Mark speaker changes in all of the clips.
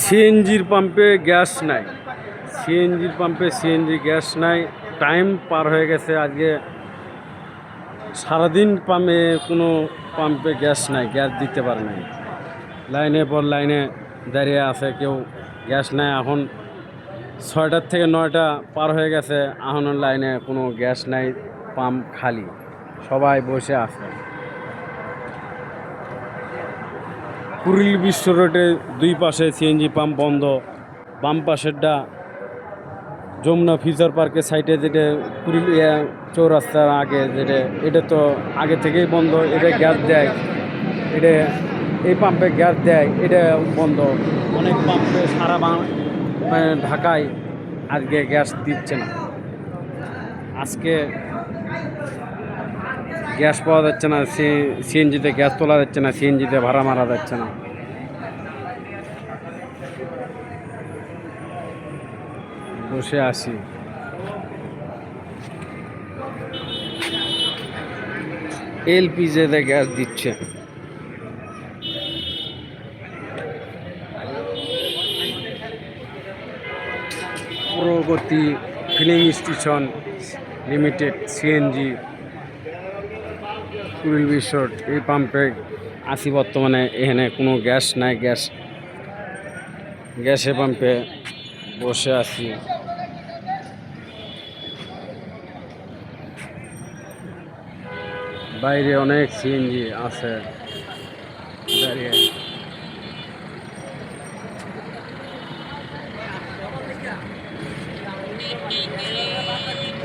Speaker 1: সিএনজির পাম্পে গ্যাস নাই, সিএনজির পাম্পে সিএনজি গ্যাস নাই। টাইম পার হয়ে গেছে, আজকে সারাদিন পাম্পে কোনো পাম্পে গ্যাস নাই, গ্যাস দিতে পারে নাই। লাইনে পর লাইনে দাঁড়িয়ে আছে, কেউ গ্যাস নাই। এখন 6টার থেকে 9টা পার হয়ে গেছে, এখনও লাইনে কোনো গ্যাস নাই, পাম্প খালি, সবাই বসে আছে। কুড়িল বিশ্ব রোডে দুই পাশে সিএনজি পাম্প বন্ধ। বাম পাশেরটা যমুনা ফিউচার পার্কের সাইডে, যেটা কুড়িল চৌরাস্তার আগে, যেটা এটা তো আগে থেকেই বন্ধ। এটা গ্যাস দেয়, এটা এই পাম্পে গ্যাস দেয়, এটা বন্ধ। অনেক পাম্পে সারা ঢাকায় আজকে গ্যাস দিচ্ছে না। আজকে গ্যাস পাওয়া যাচ্ছে না, সিএনজিতে গ্যাস তোলা যাচ্ছে না, সিএনজিতে ভাড়া মারা যাচ্ছে না। বসে আসি, এলপিজিতে গ্যাস দিচ্ছে। প্রগতি filling station limited CNG Kuril বিশ্ব এই পাম্পে আসি বর্তমানে। এখানে কোনো গ্যাস নাই, গ্যাসের পাম্পে বসে আছি। বাইরে অনেক সিএনজি আছে দাঁড়িয়ে।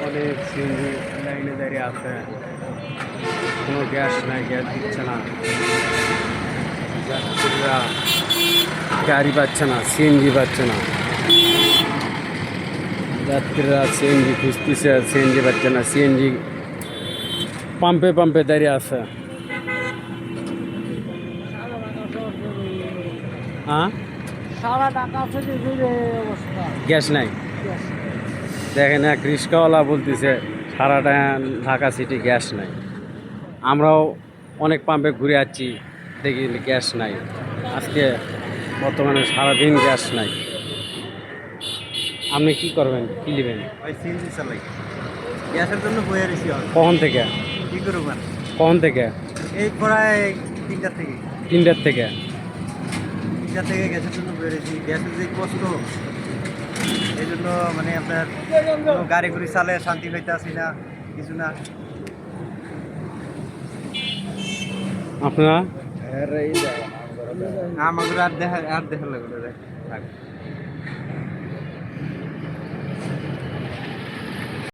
Speaker 1: অনেক সিএনজি লাইনে দাঁড়িয়ে আছে, কোনো গ্যাস নাই, গ্যাস দিচ্ছে না। যাত্রীরা গাড়ি পাচ্ছে না, সিএনজি পাচ্ছে না। যাত্রীরা সিএনজি খুঁজতেছে, সিএনজি পাচ্ছে না। সিএনজি পাম্পে পাম্পে দাঁড়িয়ে আছে। হ্যাঁ, গ্যাস নাই। দেখেন, এক রিক্সাওয়ালা বলতেছে সারাটা ঢাকা সিটি গ্যাস নাই। আমরাও অনেক পাম্পে ঘুরে যাচ্ছি, দেখি গ্যাস নাই। আজকে বর্তমানে সারাদিন গ্যাস নাই। আপনি কি করবেন, কি নেবেন?
Speaker 2: সিএনজি চালাই, গ্যাসের জন্য বয়ে রয়েছি।
Speaker 1: কখন থেকে?
Speaker 2: কি করবেন?
Speaker 1: কখন থেকে?
Speaker 2: এই প্রায় 3টা থেকে।
Speaker 1: 3টার থেকে?
Speaker 2: 3টা থেকে গ্যাসের জন্য বয়ে রয়েছি। গ্যাসের যে কষ্ট, এই জন্য মানে আপনার কোনো গাড়ি ঘুড়ি চালে শান্তি পাইতে আসি না, কিছু না।
Speaker 1: আপনারা
Speaker 2: আমাদের আর দেখা লাগবে।